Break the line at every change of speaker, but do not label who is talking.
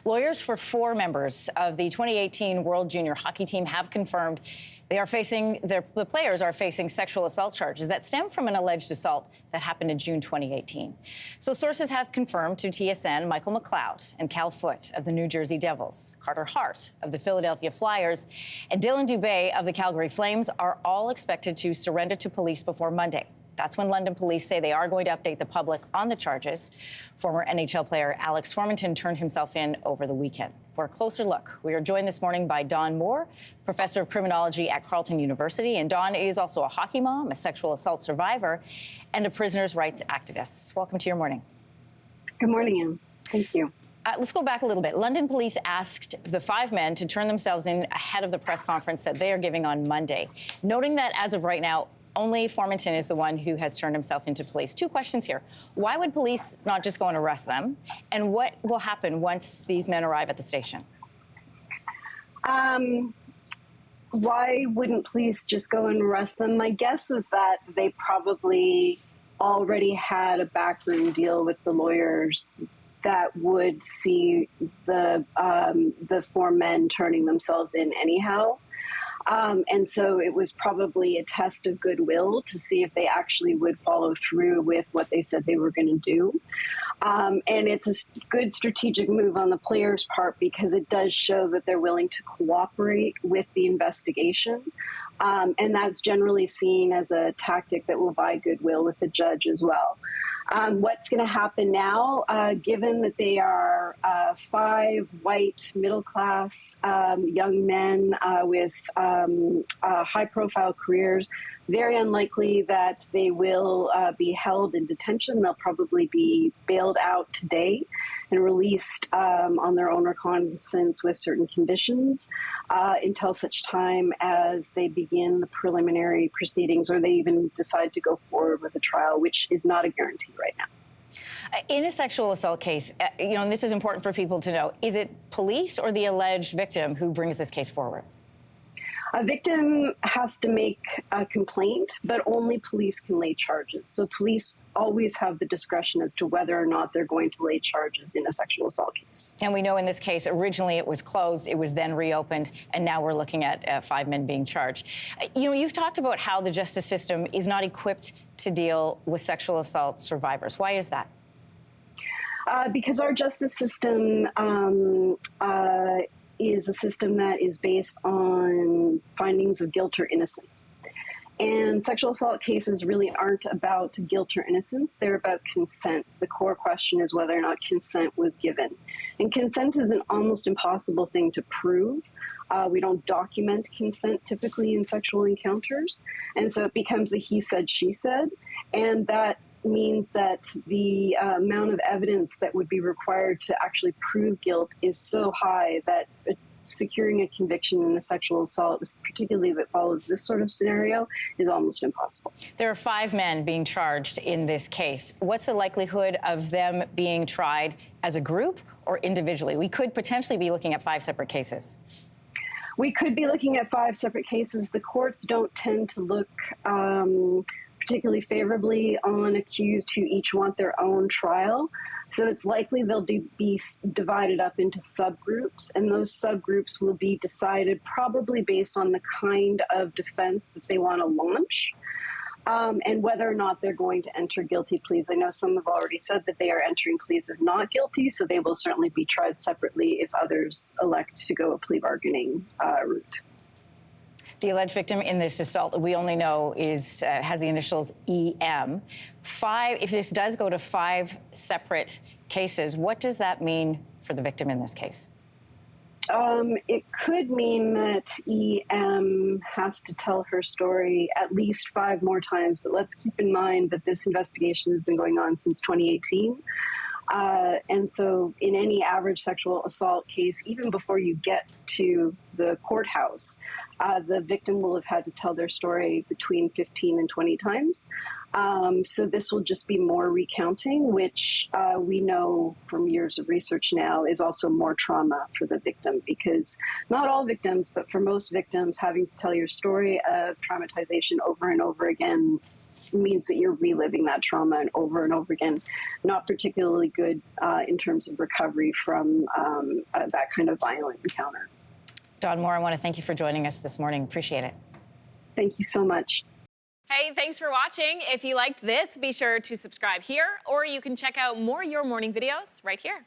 Lawyers for 4 members of the 2018 World Junior Hockey Team have confirmed the players are facing sexual assault charges that stem from an alleged assault that happened in June 2018. So sources have confirmed to TSN Michael McLeod and Cal Foote of the New Jersey Devils, Carter Hart of the Philadelphia Flyers, and Dylan Dubé of the Calgary Flames are all expected to surrender to police before Monday. That's when London police say they are going to update the public on the charges. Former NHL player Alex Formenton turned himself in over the weekend. For a closer look, we are joined this morning by Dawn Moore, professor of criminology at Carleton University. And Dawn is also a hockey mom, a sexual assault survivor, and a prisoners' rights activist. Welcome to your morning.
Good morning, Anne. Thank you.
Let's go back a little bit. London police asked the 5 men to turn themselves in ahead of the press conference that they are giving on Monday, noting that as of right now, only Formenton is the one who has turned himself into police. 2 questions here. Why would police not just go and arrest them? And what will happen once these men arrive at the station?
Why wouldn't police just go and arrest them? My guess was that they probably already had a backroom deal with the lawyers that would see the 4 men turning themselves in anyhow. And so it was probably a test of goodwill to see if they actually would follow through with what they said they were going to do. And it's a good strategic move on the players' part because it does show that they're willing to cooperate with the investigation. And that's generally seen as a tactic that will buy goodwill with the judge as well. What's going to happen now, given that they are 5 white, middle-class young men with high-profile careers, very unlikely that they will be held in detention. They'll probably be bailed out today and released on their own recognizance with certain conditions until such time as they begin the preliminary proceedings or they even decide to go forward with a trial, which is not a guarantee right now.
In a sexual assault case, and this is important for people to know, is it police or the alleged victim who brings this case forward?
A victim has to make a complaint, but only police can lay charges. So police always have the discretion as to whether or not they're going to lay charges in a sexual assault case.
And we know in this case, originally it was closed, it was then reopened, and now we're looking at 5 men being charged. You've talked about how the justice system is not equipped to deal with sexual assault survivors. Why is that?
Because our justice system is a system that is based on findings of guilt or innocence. And sexual assault cases really aren't about guilt or innocence. They're about consent. The core question is whether or not consent was given. And consent is an almost impossible thing to prove. We don't document consent typically in sexual encounters. And so it becomes a he said, she said. And that means that the amount of evidence that would be required to actually prove guilt is so high that securing a conviction in a sexual assault, particularly that follows this sort of scenario, is almost impossible.
There are 5 men being charged in this case. What's the likelihood of them being tried as a group or individually? We could potentially be looking at 5 separate cases.
We could be looking at 5 separate cases. The courts don't tend to look particularly favorably on accused who each want their own trial. So it's likely they'll be divided up into subgroups, and those subgroups will be decided probably based on the kind of defense that they want to launch and whether or not they're going to enter guilty pleas. I know some have already said that they are entering pleas of not guilty, so they will certainly be tried separately if others elect to go a plea bargaining route.
The alleged victim in this assault, we only know has the initials EM. If this does go to 5 separate cases, what does that mean for the victim in this case?
It could mean that EM has to tell her story at least 5 more times, but let's keep in mind that this investigation has been going on since 2018. And so in any average sexual assault case, even before you get to the courthouse, the victim will have had to tell their story between 15 and 20 times. So this will just be more recounting, which we know from years of research now is also more trauma for the victim, because not all victims, but for most victims, having to tell your story of traumatization over and over again means that you're reliving that trauma and over again. Not particularly good in terms of recovery from that kind of violent encounter.
Dawn Moore, I want to thank you for joining us this morning. Appreciate it.
Thank you so much.
Hey, thanks for watching. If you liked this, be sure to subscribe here, or you can check out more Your Morning videos right here.